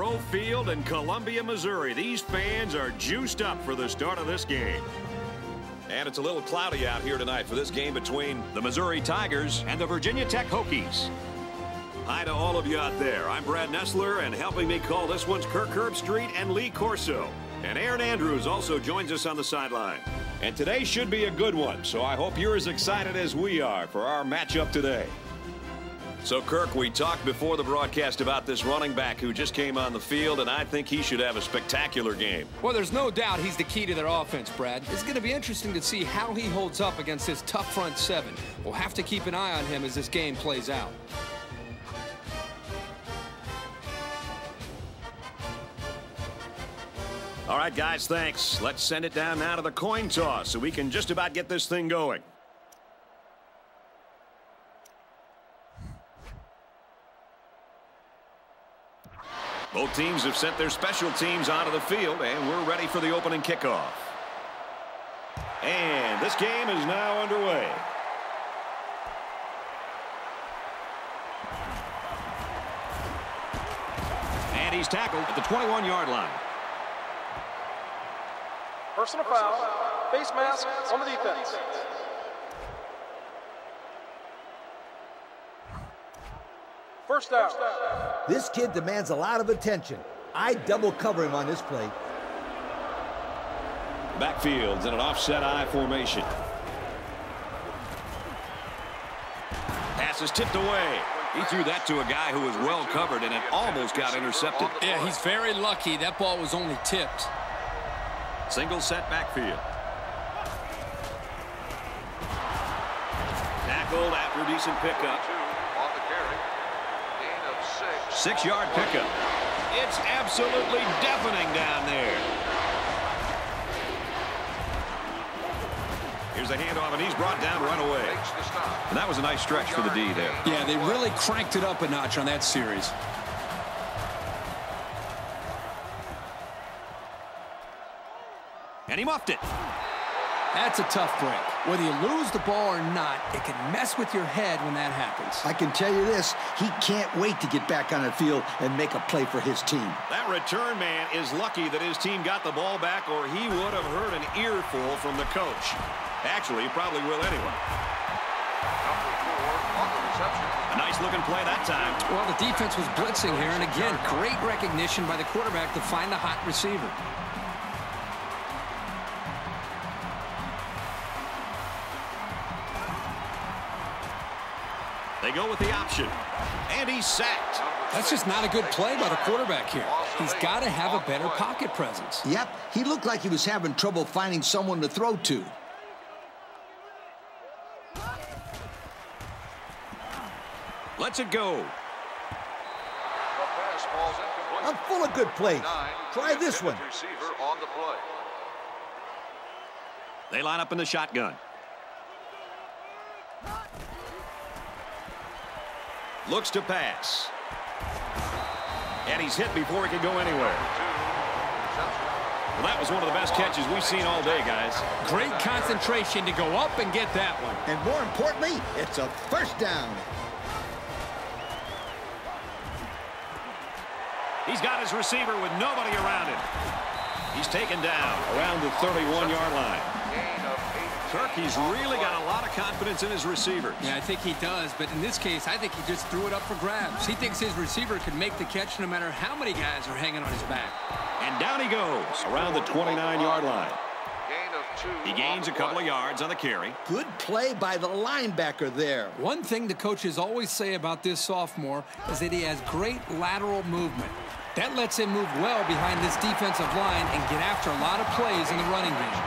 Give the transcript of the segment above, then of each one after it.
Monroe Field in Columbia, Missouri. These fans are juiced up for the start of this game. And it's a little cloudy out here tonight for this game between the Missouri Tigers and the Virginia Tech Hokies. Hi to all of you out there. I'm Brad Nessler, and helping me call this one's Kirk Herbstreit and Lee Corso. And Aaron Andrews also joins us on the sideline. And today should be a good one, so I hope you're as excited as we are for our matchup today. So, Kirk, we talked before the broadcast about this running back who just came on the field, and I think he should have a spectacular game. Well, there's no doubt he's the key to their offense, Brad. It's going to be interesting to see how he holds up against this tough front seven. We'll have to keep an eye on him as this game plays out. All right, guys, thanks. Let's send it down now to the coin toss so we can just about get this thing going. Both teams have sent their special teams onto the field, and we're ready for the opening kickoff. And this game is now underway. And he's tackled at the 21-yard line. Personal foul, face mask on the defense. First down. This kid demands a lot of attention. I double cover him on this play. Backfield's in an offset I formation. Pass is tipped away. He threw that to a guy who was well covered, and it almost got intercepted. Yeah, he's very lucky. That ball was only tipped. Single set backfield. Tackled after a decent pickup. 6-yard pickup. It's absolutely deafening down there. Here's a handoff, and he's brought down right away. And that was a nice stretch for the D there. Yeah, they really cranked it up a notch on that series. And he muffed it. That's a tough break. Whether you lose the ball or not, it can mess with your head when that happens. I can tell you this, he can't wait to get back on the field and make a play for his team. That return man is lucky that his team got the ball back, or he would have heard an earful from the coach. Actually, he probably will anyway. A nice-looking play that time. Well, the defense was blitzing here, and again, great recognition by the quarterback to find the hot receiver. They go with the option, and he's sacked. That's just not a good play by the quarterback here. He's got to have a better pocket presence. Yep, he looked like he was having trouble finding someone to throw to. Lets it go. I'm full of good plays. Try this one. They line up in the shotgun. Looks to pass. And he's hit before he could go anywhere. Well, that was one of the best catches we've seen all day, guys. Great concentration to go up and get that one. And more importantly, it's a first down. He's got his receiver with nobody around him. He's taken down around the 31-yard line. Kirk, he's really got a lot of confidence in his receivers. Yeah, I think he does, but in this case, I think he just threw it up for grabs. He thinks his receiver can make the catch no matter how many guys are hanging on his back. And down he goes around the 29-yard line. He gains a couple of yards on the carry. Good play by the linebacker there. One thing the coaches always say about this sophomore is that he has great lateral movement. That lets him move well behind this defensive line and get after a lot of plays in the running game.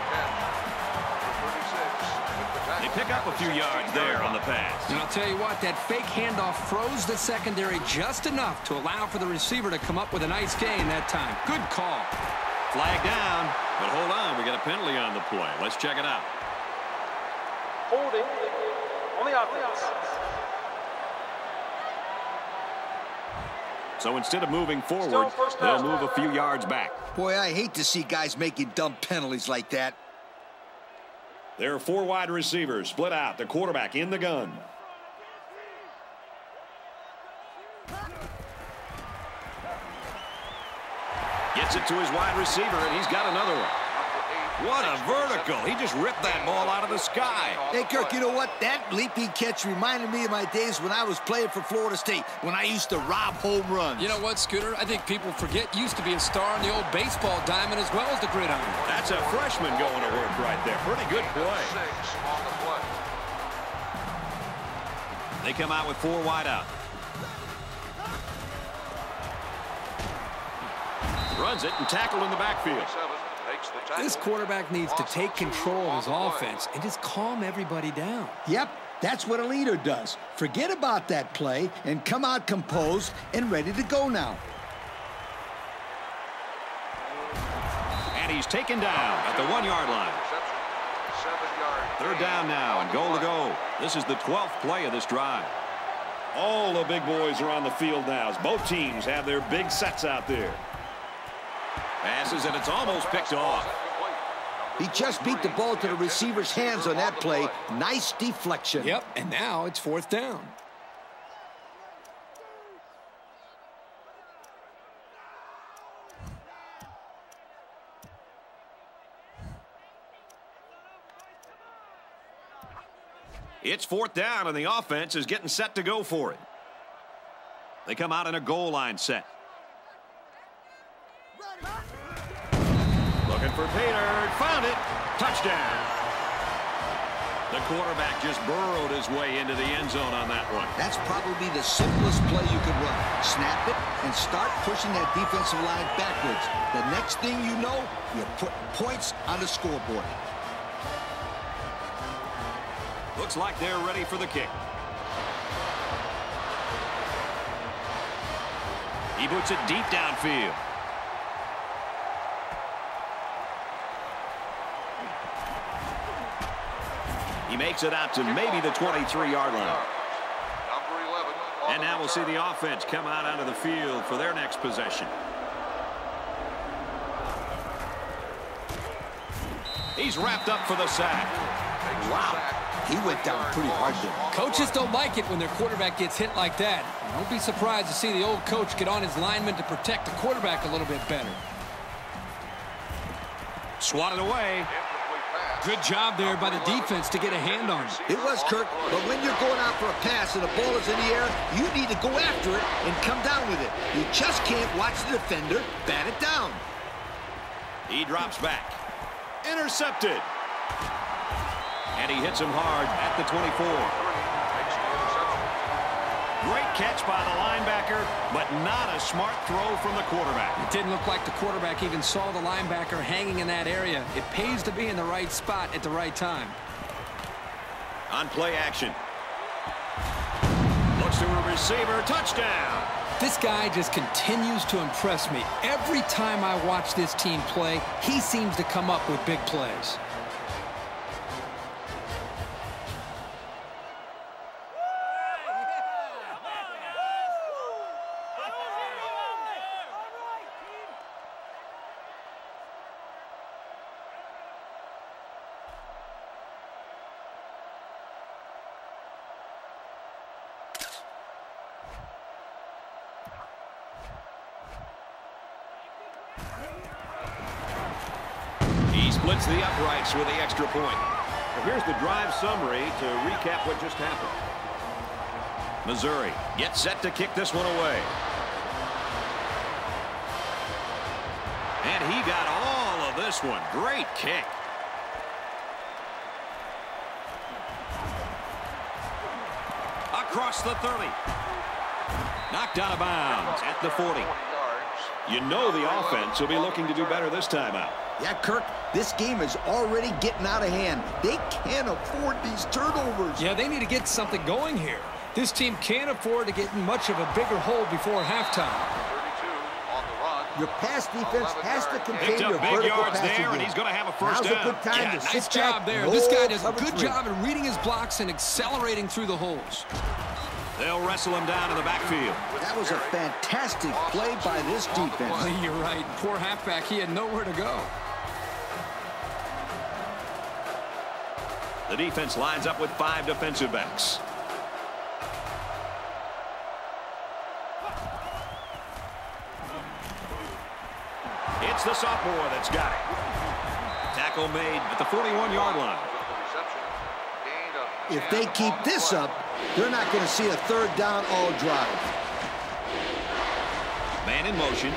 They pick up a few yards there on the pass. And I'll tell you what, that fake handoff froze the secondary just enough to allow for the receiver to come up with a nice gain that time. Good call. Flag down, but hold on, we got a penalty on the play. Let's check it out. Holding on the offense. So instead of moving forward, they'll move a few yards back. Boy, I hate to see guys making dumb penalties like that. There are 4 wide receivers split out. The quarterback in the gun. Gets it to his wide receiver, and he's got another one. What a vertical. He just ripped that ball out of the sky. Hey, Kirk, you know what? That leaping catch reminded me of my days when I was playing for Florida State, when I used to rob home runs. You know what, Scooter? I think people forget used to be a star on the old baseball diamond as well as the gridiron. That's a freshman going to work right there. Pretty good play. They come out with 4 wide out. Runs it and tackled in the backfield. This quarterback needs to take control of his offense and just calm everybody down. Yep, that's what a leader does. Forget about that play and come out composed and ready to go now. And he's taken down at the 1-yard line. 3rd down now and goal to go. This is the 12th play of this drive. All the big boys are on the field now as both teams have their big sets out there. Passes, and it's almost picked off. He just beat the ball to the receiver's hands on that play. Nice deflection. Yep, and now it's 4th down. It's 4th down, and the offense is getting set to go for it. They come out in a goal line set. Looking for Pater. Found it. Touchdown. The quarterback just burrowed his way into the end zone on that one. That's probably the simplest play you could run. Snap it and start pushing that defensive line backwards. The next thing you know, you're putting points on the scoreboard. Looks like they're ready for the kick. He boots it deep downfield. He makes it out to maybe the 23-yard line. And now we'll see the offense come out onto the field for their next possession. He's wrapped up for the sack. Wow. He went down pretty hard there. Coaches don't like it when their quarterback gets hit like that. Don't be surprised to see the old coach get on his lineman to protect the quarterback a little bit better. Swatted away. Good job there by the defense to get a hand on it. It was, Kirk, but when you're going out for a pass and the ball is in the air, you need to go after it and come down with it. You just can't watch the defender bat it down. He drops back. Intercepted. And he hits him hard at the 24. Great catch by the linebacker, but not a smart throw from the quarterback. It didn't look like the quarterback even saw the linebacker hanging in that area. It pays to be in the right spot at the right time. On play action. Looks to a receiver. Touchdown. This guy just continues to impress me. Every time I watch this team play, he seems to come up with big plays. Splits the uprights with the extra point. Well, here's the drive summary to recap what just happened. Missouri gets set to kick this one away. And he got all of this one. Great kick. Across the 30. Knocked out of bounds at the 40. You know the offense will be looking to do better this time out. Yeah, Kirk, this game is already getting out of hand. They can't afford these turnovers. Yeah, they need to get something going here. This team can't afford to get in much of a bigger hole before halftime. Your pass defense has to contain your vertical big yards passing there, game. and he's going to have a first down. Now's a good time to Nice sit job back, there. roll, This guy does a cover good three. job in reading his blocks and accelerating through the holes. They'll wrestle him down in the backfield. That was a fantastic play by this defense. You're right. Poor halfback. He had nowhere to go. The defense lines up with 5 defensive backs. It's the sophomore that's got it. Tackle made at the 41-yard line. If they keep this up, they're not going to see a third down all drive. Man in motion.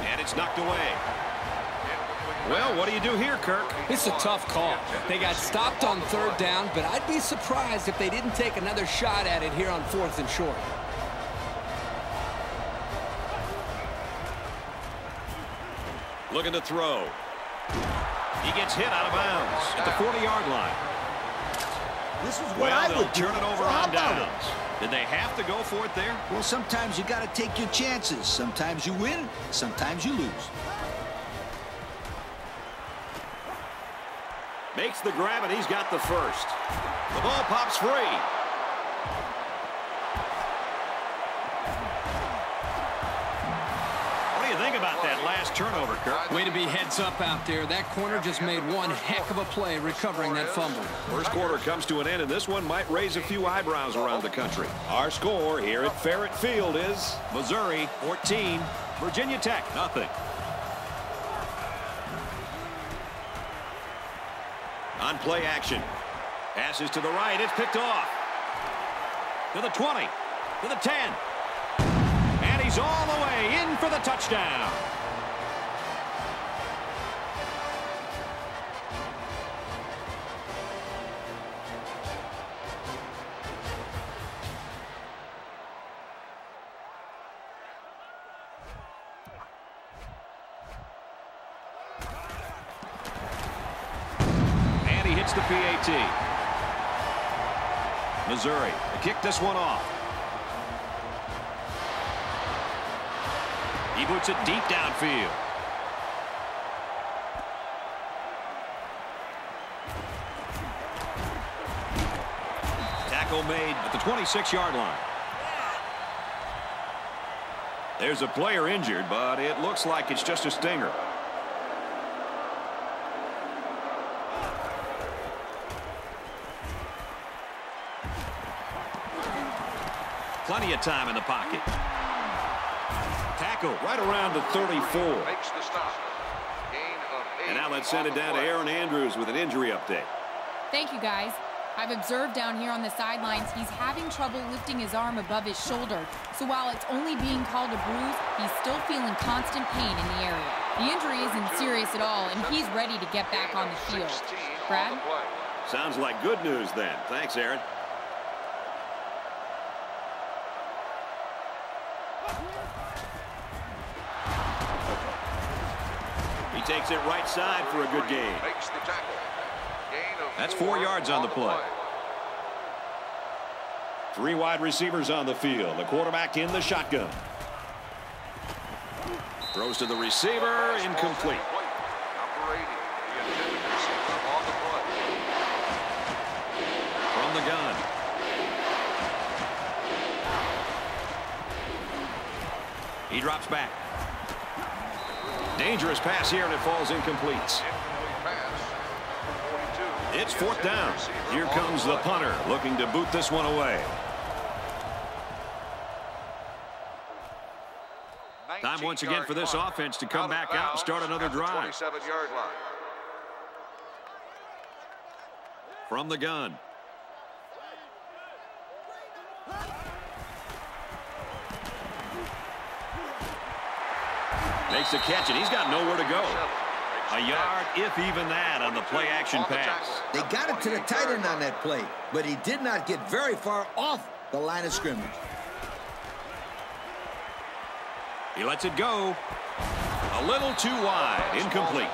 And it's knocked away. Well, what do you do here, Kirk? It's a tough call. They got stopped on third down, but I'd be surprised if they didn't take another shot at it here on 4th and short. Looking to throw. He gets hit out of bounds at the 40-yard line. This is what I would turn it over on downs. Did they have to go for it there? Well, sometimes you got to take your chances. Sometimes you win, sometimes you lose. Makes the grab, and he's got the first. The ball pops free. What do you think about that last turnover, Kirk? Way to be heads up out there. That corner just made one heck of a play recovering that fumble. First quarter comes to an end, and this one might raise a few eyebrows around the country. Our score here at Ferret Field is Missouri 14, Virginia Tech nothing. On play action. Passes to the right. It's picked off. To the 20. To the 10. And he's all the way in for the touchdown. The PAT. Missouri to kick this one off. He puts it deep downfield. Tackle made at the 26-yard line. There's a player injured, but it looks like it's just a stinger. Plenty of time in the pocket. Tackle right around the 34. Makes the stop. Gain of 8. And now let's send it down to Aaron Andrews with an injury update. Thank you, guys. I've observed down here on the sidelines he's having trouble lifting his arm above his shoulder. So while it's only being called a bruise, he's still feeling constant pain in the area. The injury isn't serious at all, and he's ready to get back on the field. Brad? Sounds like good news then. Thanks, Aaron. He takes it right side for a good gain. Makes the tackle. Gain of That's 4 yards on the play. 3 wide receivers on the field. The quarterback in the shotgun. Throws to the receiver. Incomplete. Number 80, the intended receiver on the play. From the gun. He drops back. Dangerous pass here, and it falls incomplete. It's 4th down. Here comes the punter, looking to boot this one away. Time once again for this offense to come back out and start another drive. 27-yard line. From the gun. Makes the catch, and he's got nowhere to go. A yard, if even that, on the play-action pass. They got it to the tight end on that play, but he did not get very far off the line of scrimmage. He lets it go. A little too wide. Incomplete.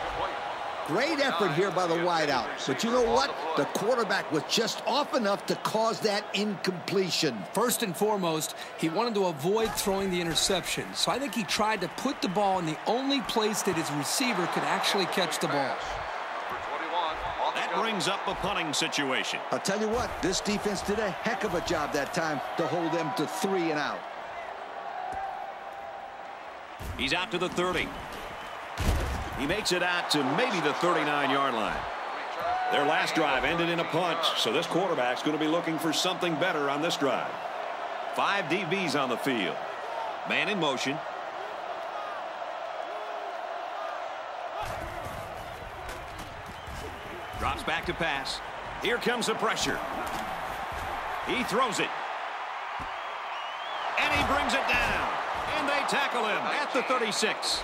Great effort here by the wideout. But you know what? The quarterback was just off enough to cause that incompletion. First and foremost, he wanted to avoid throwing the interception. So I think he tried to put the ball in the only place that his receiver could actually catch the ball. That brings up a punting situation. I'll tell you what, this defense did a heck of a job that time to hold them to 3 and out. He's out to the 30. He makes it out to maybe the 39-yard line. Their last drive ended in a punt, so this quarterback's going to be looking for something better on this drive. 5 DBs on the field. Man in motion. Drops back to pass. Here comes the pressure. He throws it. And he brings it down. And they tackle him at the 36.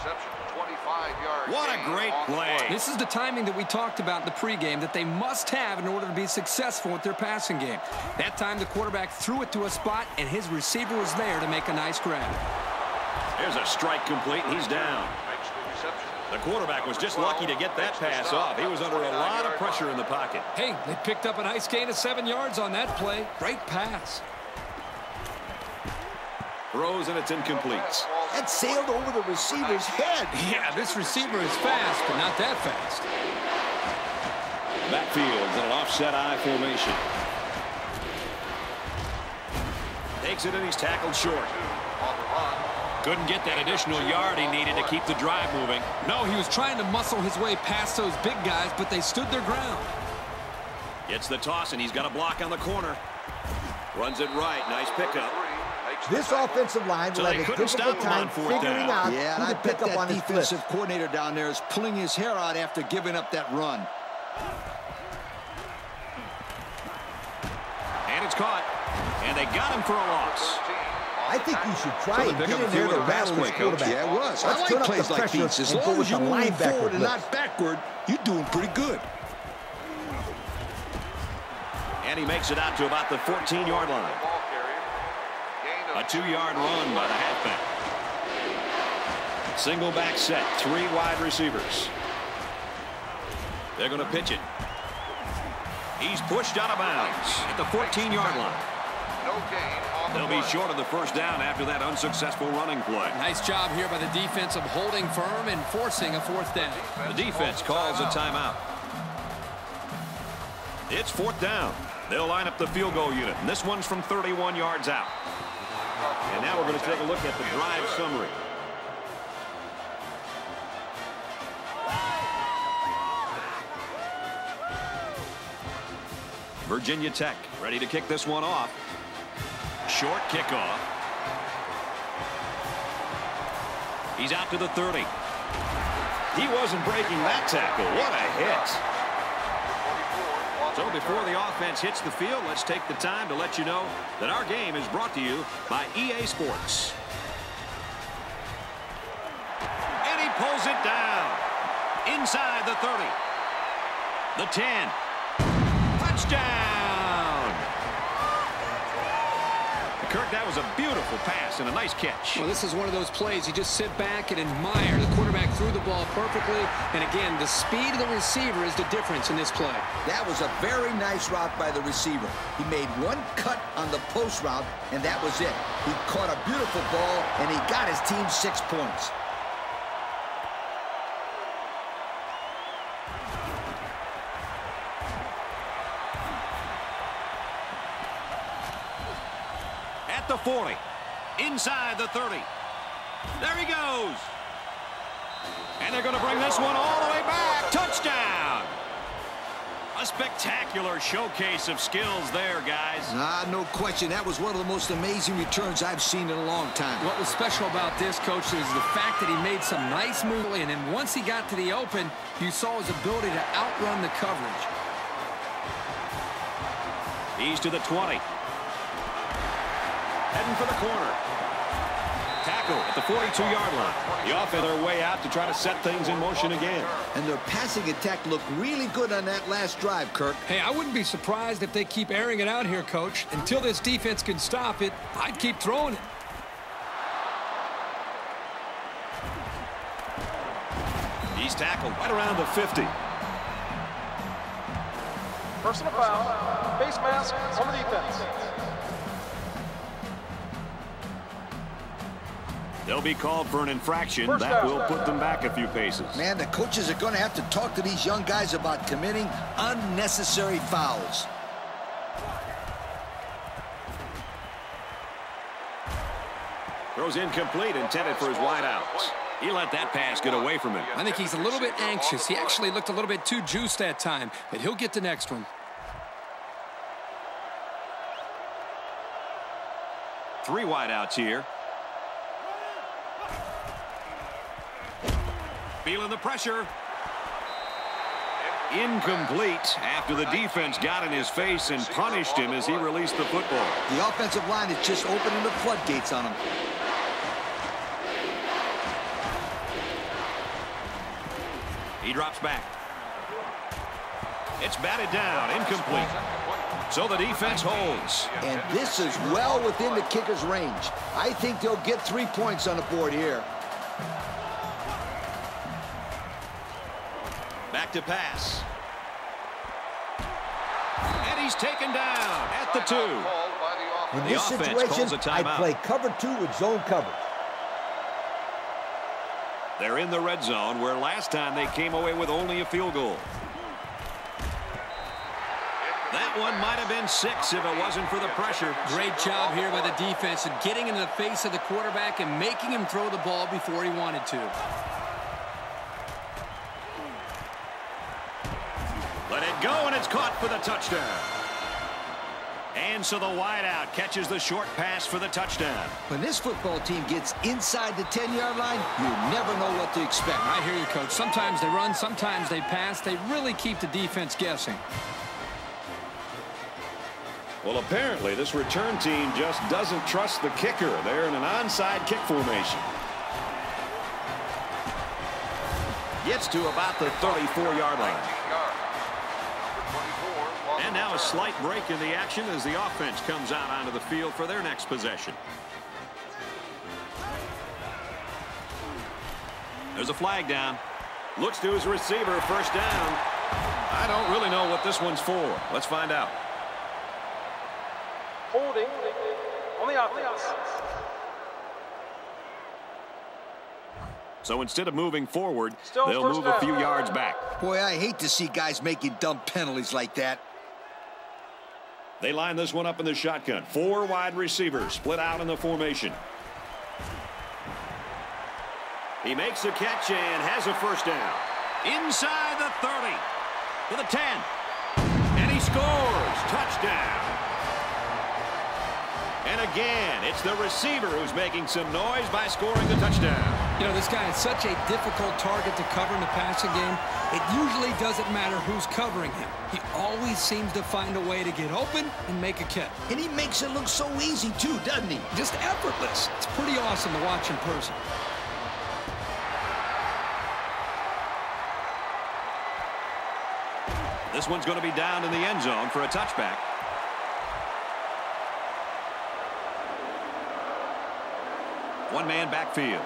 What a great play. This is the timing that we talked about in the pregame that they must have in order to be successful with their passing game. That time the quarterback threw it to a spot, and his receiver was there to make a nice grab. There's a strike complete, and he's down. The quarterback was just lucky to get that pass off. He was under a lot of pressure in the pocket. Hey, they picked up a nice gain of 7 yards on that play. Great pass. Throws, and it's incomplete. That sailed over the receiver's head. Yeah, this receiver is fast, but not that fast. Backfield in an offset I formation. Takes it, and he's tackled short. Couldn't get that additional yard he needed to keep the drive moving. No, he was trying to muscle his way past those big guys, but they stood their ground. Gets the toss, and he's got a block on the corner. Runs it right. Nice pickup. This offensive line will have a difficult time figuring out who to pick up on his blitz. Defensive coordinator down there is pulling his hair out after giving up that run. And it's caught. And they got him for a loss. I think you should try and get in there to rattle this quarterback. Yeah, it was. Let's I like plays like these. As long as you're moving forward and not backward, you're doing pretty good. And he makes it out to about the 14-yard line. A 2-yard run by the halfback. Single back set, 3 wide receivers. They're going to pitch it. He's pushed out of bounds at the 14-yard line. They'll be short of the first down after that unsuccessful running play. Nice job here by the defense of holding firm and forcing a 4th down. The defense calls a timeout. It's 4th down. They'll line up the field goal unit, and this one's from 31 yards out. And now we're going to take a look at the drive summary. Virginia Tech ready to kick this one off. Short kickoff. He's out to the 30. He wasn't breaking that tackle. What a hit. So before the offense hits the field, let's take the time to let you know that our game is brought to you by EA Sports. And he pulls it down. Inside the 30. The 10. Touchdown! Kirk, that was a beautiful pass and a nice catch. Well, this is one of those plays you just sit back and admire. The quarterback threw the ball perfectly. And again, the speed of the receiver is the difference in this play. That was a very nice route by the receiver. He made one cut on the post route, and that was it. He caught a beautiful ball, and he got his team 6 points. The 40. Inside the 30. There he goes. And they're going to bring this one all the way back. Touchdown. A spectacular showcase of skills there, guys. No question. That was one of the most amazing returns I've seen in a long time. What was special about this, Coach, is the fact that he made some nice moves. And then once he got to the open, you saw his ability to outrun the coverage. He's to the 20. Heading for the corner. Tackle at the 42-yard line. The offense their way out to try to set things in motion again. And their passing attack looked really good on that last drive, Kirk. Hey, I wouldn't be surprised if they keep airing it out here, Coach. Until this defense can stop it, I'd keep throwing it. He's tackled right around the 50. Personal foul. Face mask on the defense. They'll be called for an infraction. That will put them back a few paces. Man, the coaches are going to have to talk to these young guys about committing unnecessary fouls. Throws incomplete, intended for his wideouts. He let that pass get away from him. I think he's a little bit anxious. He actually looked a little bit too juiced that time, but he'll get the next one. 3 wideouts here. Feeling the pressure. Incomplete after the defense got in his face and punished him as he released the football. The offensive line is just opening the floodgates on him. He drops back. It's batted down, incomplete. So the defense holds. And this is well within the kicker's range. I think they'll get 3 points on the board here. Back to pass. And he's taken down at the 2. In this situation, I play cover 2 with zone coverage. They're in the red zone where last time they came away with only a field goal. That one might have been 6 if it wasn't for the pressure. Great job here by the defense of getting in the face of the quarterback and making him throw the ball before he wanted to. Let it go, and it's caught for the touchdown. And so the wideout catches the short pass for the touchdown. When this football team gets inside the 10-yard line, you never know what to expect. I hear you, Coach. Sometimes they run, sometimes they pass. They really keep the defense guessing. Well, apparently this return team just doesn't trust the kicker. They're in an onside kick formation. Gets to about the 34-yard line. And now a slight break in the action as the offense comes out onto the field for their next possession. There's a flag down. Looks to his receiver, first down. I don't really know what this one's for. Let's find out. Holding on the offense. So instead of moving forward, Still they'll move a few yards back. Boy, I hate to see guys making dumb penalties like that. They line this one up in the shotgun. 4 wide receivers split out in the formation. He makes a catch and has a first down. Inside the 30 to the 10. And he scores. Touchdown. And again, it's the receiver who's making some noise by scoring the touchdown. You know, this guy is such a difficult target to cover in the passing game. It usually doesn't matter who's covering him. He always seems to find a way to get open and make a catch. And he makes it look so easy, too, doesn't he? Just effortless. It's pretty awesome to watch in person. This one's going to be down in the end zone for a touchback. One-man backfield.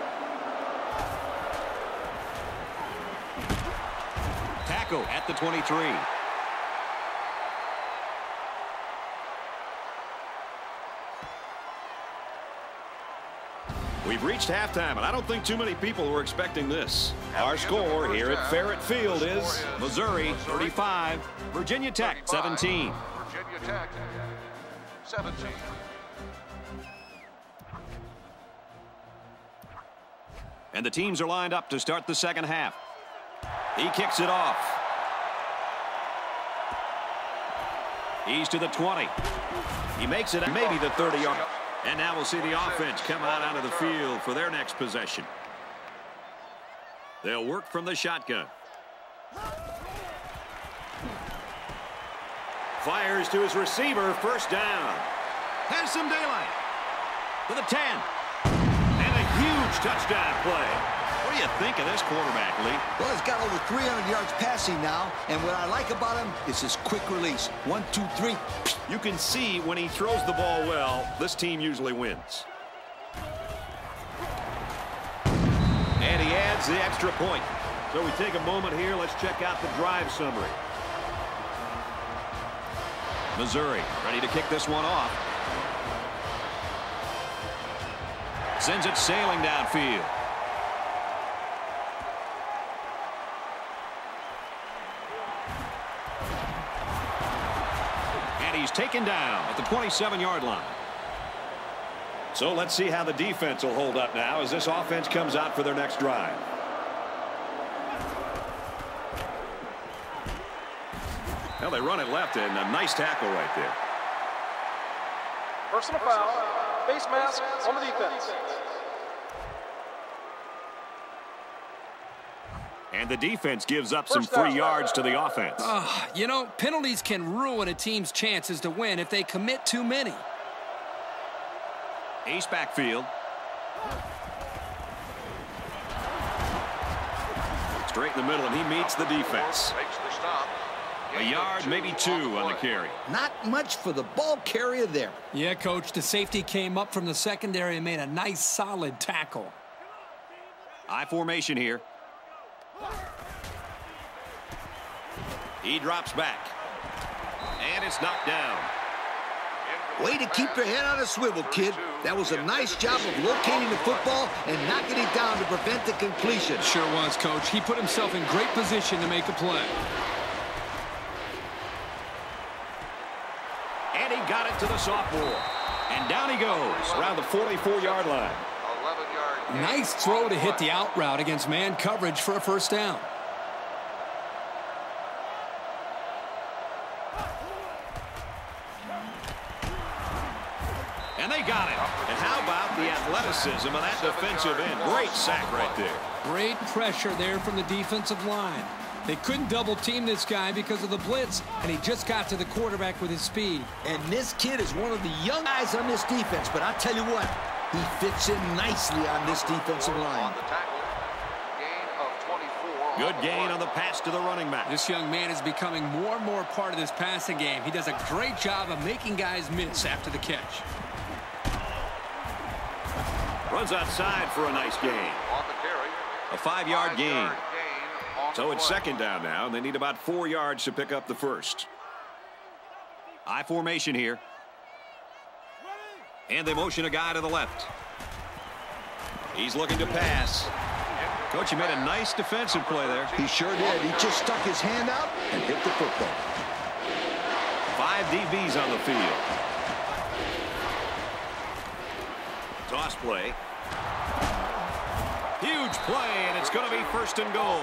Tackle at the 23. We've reached halftime, and I don't think too many people were expecting this. Our score here at Ferret Field is Missouri 35, Virginia Tech 17. Virginia Tech 17. And the teams are lined up to start the second half. He kicks it off. He's to the 20. He makes it maybe the 30-yard. And now we'll see the offense come out onto the field for their next possession. They'll work from the shotgun. Fires to his receiver, first down. Has some daylight. To the 10. And a huge touchdown play. What do you think of this quarterback, Lee? Well, he's got over 300 yards passing now, and what I like about him is his quick release. 1, 2, 3. You can see when he throws the ball well, this team usually wins. And he adds the extra point. So we take a moment here. Let's check out the drive summary. Missouri ready to kick this one off. Sends it sailing downfield. And he's taken down at the 27-yard line. So let's see how the defense will hold up now as this offense comes out for their next drive. Well, they run it left, and a nice tackle right there. Personal foul, face mask on the defense. And the defense gives up some free yards to the offense. You know, penalties can ruin a team's chances to win if they commit too many. Ace backfield. Straight in the middle, and he meets the defense. Makes the stop. A yard, maybe 2 on the carry. Not much for the ball carrier there. Yeah, Coach, the safety came up from the secondary and made a nice, solid tackle. I formation here. He drops back. And it's knocked down. Way to keep your head on a swivel, kid. That was a nice job of locating the football and knocking it down to prevent the completion. Sure was, Coach. He put himself in great position to make a play. And he got it to the sophomore. And down he goes around the 44-yard line. 11-yard. Nice throw to hit the out route against man coverage for a first down. And they got it. And how about the athleticism of that defensive end? Great sack right there. Great pressure there from the defensive line. They couldn't double-team this guy because of the blitz, and he just got to the quarterback with his speed. And this kid is one of the young guys on this defense, but I'll tell you what, he fits in nicely on this defensive line. On the tackle. Gain of 24. Good gain on the pass to the running back. This young man is becoming more and more part of this passing game. He does a great job of making guys miss after the catch. Runs outside for a nice gain. On the carry. A 5-yard gain. So it's play. second down now, and they need about 4 yards to pick up the first. I formation here. And they motion a guy to the left. He's looking to pass. Coach, he made a nice defensive play there. He sure did. He just stuck his hand out and hit the football. 5 DBs on the field. Toss play. Huge play, and it's going to be first and goal.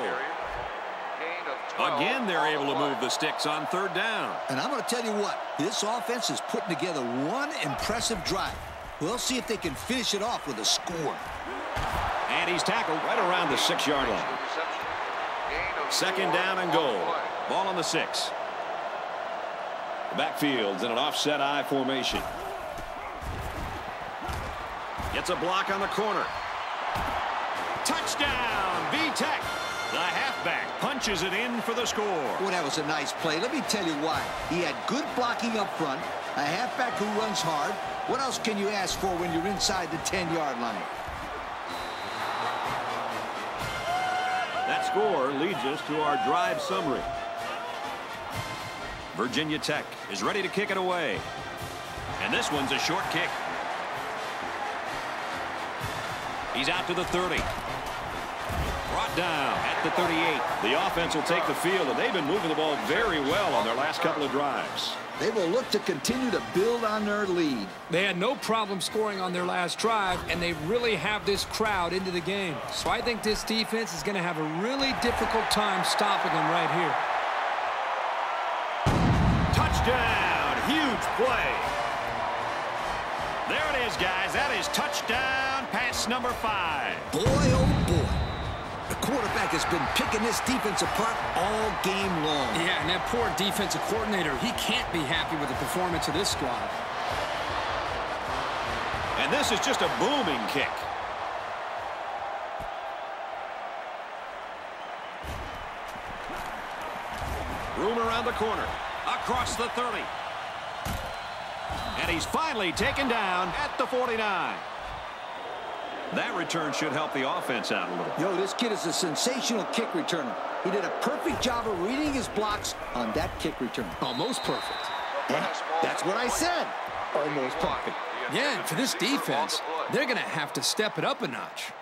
Again, they're able to move the sticks on third down. And I'm going to tell you what, this offense is putting together one impressive drive. We'll see if they can finish it off with a score. And he's tackled right around the 6-yard line. Second down and goal. Ball on the 6. The backfield's in an offset I formation. Gets a block on the corner. Touchdown, V-Tech. The halfback punches it in for the score. Well, that was a nice play. Let me tell you why. He had good blocking up front, a halfback who runs hard. What else can you ask for when you're inside the 10-yard line? That score leads us to our drive summary. Virginia Tech is ready to kick it away. And this one's a short kick. He's out to the 30. Brought down at the 38. The offense will take the field, and they've been moving the ball very well on their last couple of drives. They will look to continue to build on their lead. They had no problem scoring on their last drive, and they really have this crowd into the game. So I think this defense is going to have a really difficult time stopping them right here. Touchdown! Huge play. There it is, guys. That is touchdown pass number 5. Boy, oh boy. The quarterback has been picking this defense apart all game long. Yeah, and that poor defensive coordinator, he can't be happy with the performance of this squad. And this is just a booming kick. Room around the corner. Across the 30. And he's finally taken down at the 49. That return should help the offense out a little. Yo, this kid is a sensational kick returner. He did a perfect job of reading his blocks on that kick return. Almost perfect. Yeah, that's what I said. Almost perfect. Yeah, and for this defense, they're going to have to step it up a notch.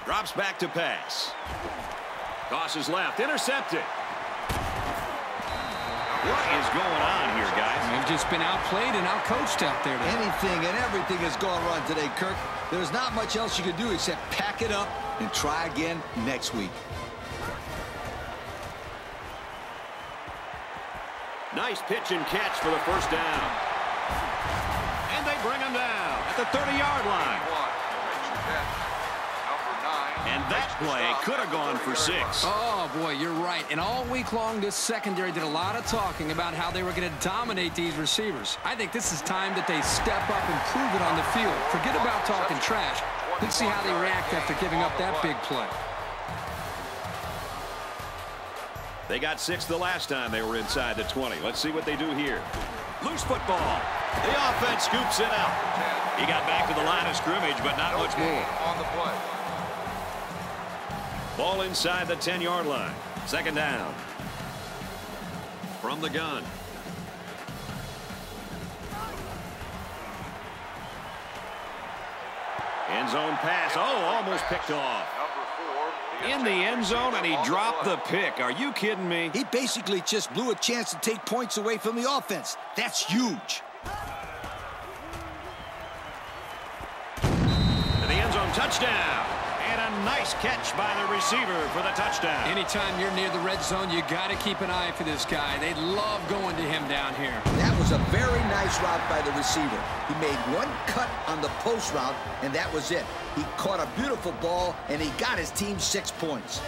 Drops back to pass. Tosses left. Intercepted. What is going on here, guys? They've just been outplayed and outcoached out there today. Anything and everything has gone wrong today, Kirk. There's not much else you can do except pack it up and try again next week. Nice pitch and catch for the first down. And they bring him down at the 30-yard line. And that play could have gone for 6. Oh, boy, you're right. And all week long, this secondary did a lot of talking about how they were going to dominate these receivers. I think this is time that they step up and prove it on the field. Forget about talking trash. Let's see how they react after giving up that big play. They got 6 the last time they were inside the 20. Let's see what they do here. Loose football. The offense scoops it out. He got back to the line of scrimmage, but not much more. On the play. Ball inside the 10-yard line. Second down. From the gun. End zone pass. Oh, almost picked off. In the end zone, and he dropped the pick. Are you kidding me? He basically just blew a chance to take points away from the offense. That's huge. To the end zone, touchdown. And a nice catch by the receiver for the touchdown. Anytime you're near the red zone, you got to keep an eye for this guy. They love going to him down here. That was a very nice route by the receiver. He made one cut on the post route, and that was it. He caught a beautiful ball, and he got his team 6 points.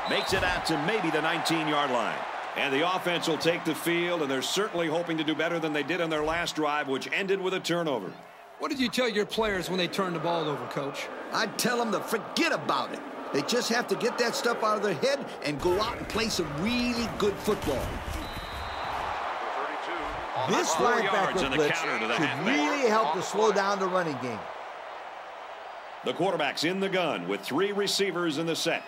Makes it out to maybe the 19-yard line. And the offense will take the field, and they're certainly hoping to do better than they did on their last drive, which ended with a turnover. What did you tell your players when they turned the ball over, Coach? I'd tell them to forget about it. They just have to get that stuff out of their head and go out and play some really good football. This linebacker blitz should really help to slow down the running game. The quarterback's in the gun with 3 receivers in the set.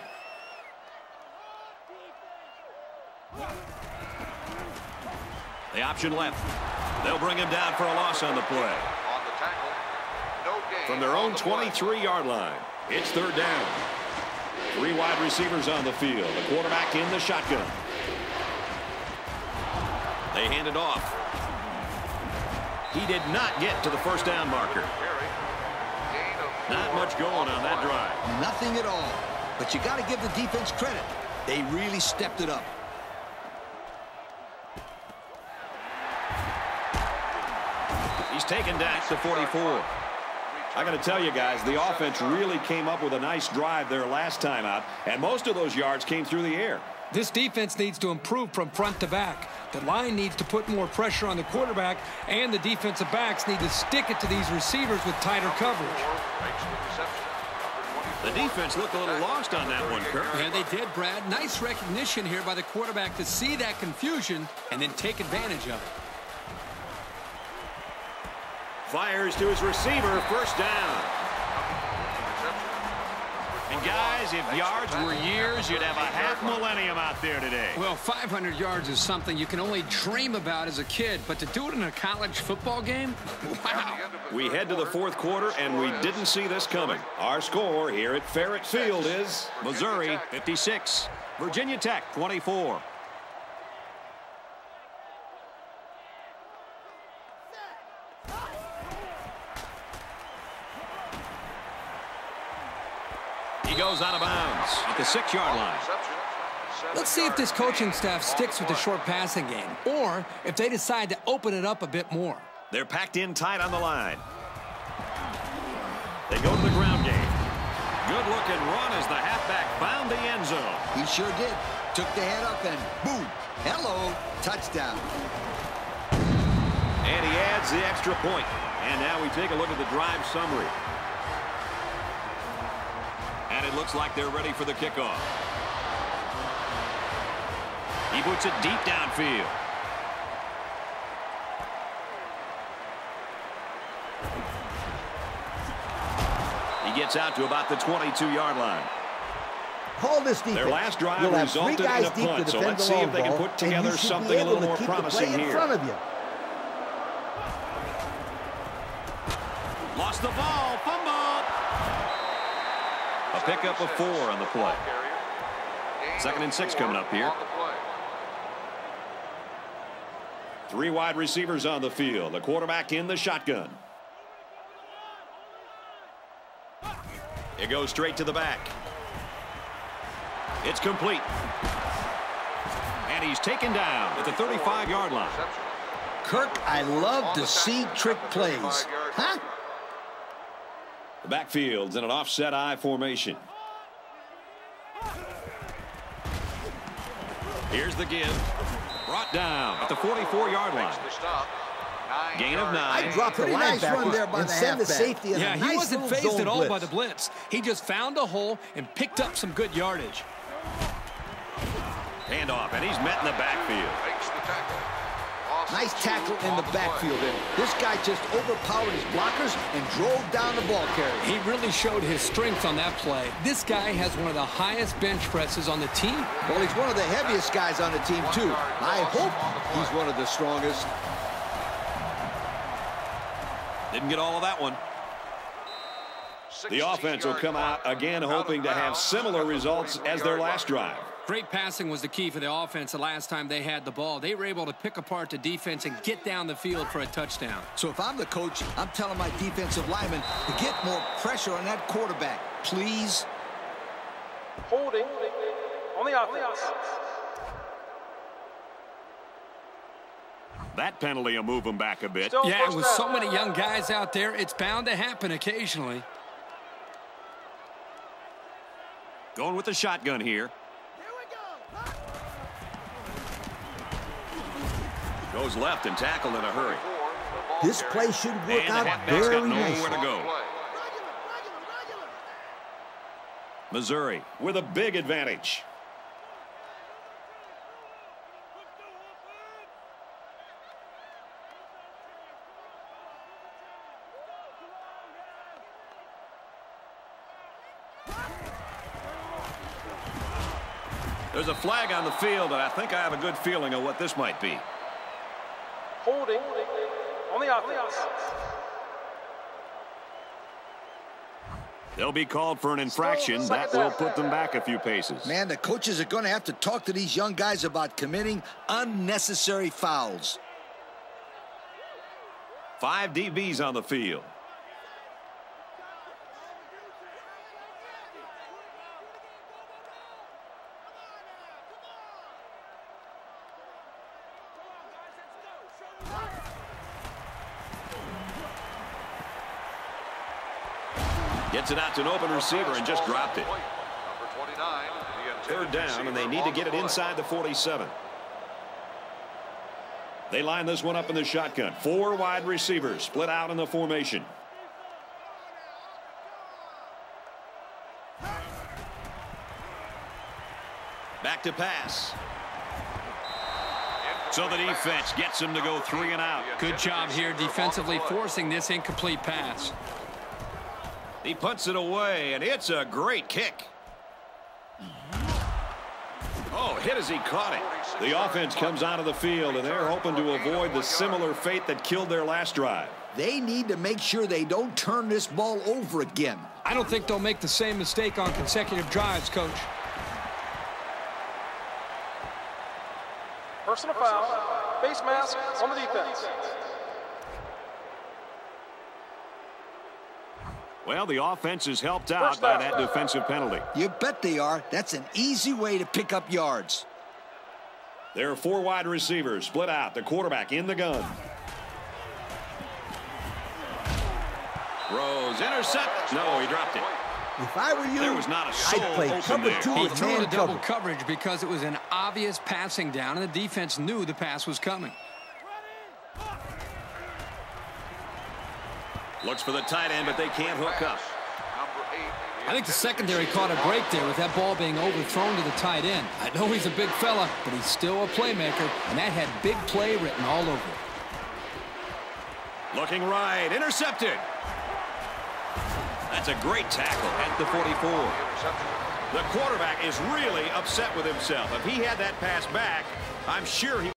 The option left. They'll bring him down for a loss on the play. From their own 23-yard line, it's third down. 3 wide receivers on the field. The quarterback in the shotgun. They hand it off. He did not get to the first down marker. Not much going on that drive. Nothing at all. But you got to give the defense credit. They really stepped it up. He's taken down to 44. I got to tell you guys, the offense really came up with a nice drive there last time out, and most of those yards came through the air. This defense needs to improve from front to back. The line needs to put more pressure on the quarterback, and the defensive backs need to stick it to these receivers with tighter coverage. The defense looked a little lost on that one, Kirk. Yeah, they did, Brad. Nice recognition here by the quarterback to see that confusion and then take advantage of it. Fires to his receiver, first down. And guys, if yards were years, you'd have a half millennium out there today. Well, 500 yards is something you can only dream about as a kid, but to do it in a college football game? Wow. We head to the fourth quarter, and we didn't see this coming. Our score here at Ferret Field is Missouri 56, Virginia Tech 24. Goes out of bounds at the 6-yard line. Let's see if this coaching staff sticks with the short passing game, or if they decide to open it up a bit more. They're packed in tight on the line. They go to the ground game. Good-looking run as the halfback found the end zone. He sure did. Took the head up and boom. Hello. Touchdown. And he adds the extra point. And now we take a look at the drive summary. And it looks like they're ready for the kickoff. He puts it deep downfield. He gets out to about the 22-yard line. Call this defense. Their last drive resulted in a punt, so let's see if they can put together something a little more promising here. Lost the ball. Fumble. A pickup of 4 on the play. 2nd and 6 coming up here. 3 wide receivers on the field. The quarterback in the shotgun. It goes straight to the back. It's complete. And he's taken down at the 35-yard line. Kirk, I love to see trick plays. Huh? The backfield's in an offset I formation. Here's the give. Brought down at the 44-yard line. Gain of 9. I dropped the linebacker there by and the send the halfback. safety in a nice he wasn't little phased zone at all blitz. by the blitz. He just found a hole and picked up some good yardage. Handoff, and he's met in the backfield. Nice tackle in the backfield. This guy just overpowered his blockers and drove down the ball carrier. He really showed his strength on that play. This guy has one of the highest bench presses on the team. Well, he's one of the heaviest guys on the team, too. I hope he's one of the strongest. Didn't get all of that one. The offense will come out again hoping to have similar results as their last drive. Great passing was the key for the offense the last time they had the ball. They were able to pick apart the defense and get down the field for a touchdown. So if I'm the coach, I'm telling my defensive linemen to get more pressure on that quarterback, please. Holding on the offense. That penalty will move them back a bit. Yeah, with so many young guys out there, it's bound to happen occasionally. Going with the shotgun here. Goes left and tackled in a hurry. This play should work And out the halfback's very got nowhere nicely. to go. Missouri with a big advantage. There's a flag on the field, and I think I have a good feeling of what this might be. Holding on the offense. They'll be called for an infraction. That will put them back a few paces. Man, the coaches are going to have to talk to these young guys about committing unnecessary fouls. 5 DBs on the field. Gets it out to an open receiver and just dropped it. Third down, and they need to get it inside the 47. They line this one up in the shotgun. 4 wide receivers split out in the formation. Back to pass. So the defense gets him to go 3 and out. Good job here defensively forcing this incomplete pass. He puts it away, and it's a great kick. Oh, hit as he caught it. The offense comes out of the field, and they're hoping to avoid the similar fate that killed their last drive. They need to make sure they don't turn this ball over again. I don't think they'll make the same mistake on consecutive drives, Coach. Personal foul. Face mask on the defense. Well, the offense is helped out by that defensive penalty. You bet they are. That's an easy way to pick up yards. There are 4 wide receivers split out. The quarterback in the gun. Rose intercept. No, he dropped it. If I were you, There was not a soul I'd play open cover there. 2 He with threw man a double cover. coverage because it was an obvious passing down, and the defense knew the pass was coming. Looks for the tight end, but they can't hook up. I think the secondary caught a break there with that ball being overthrown to the tight end. I know he's a big fella, but he's still a playmaker, and that had big play written all over it. Looking right, intercepted. That's a great tackle at the 44. The quarterback is really upset with himself. If he had that pass back, I'm sure he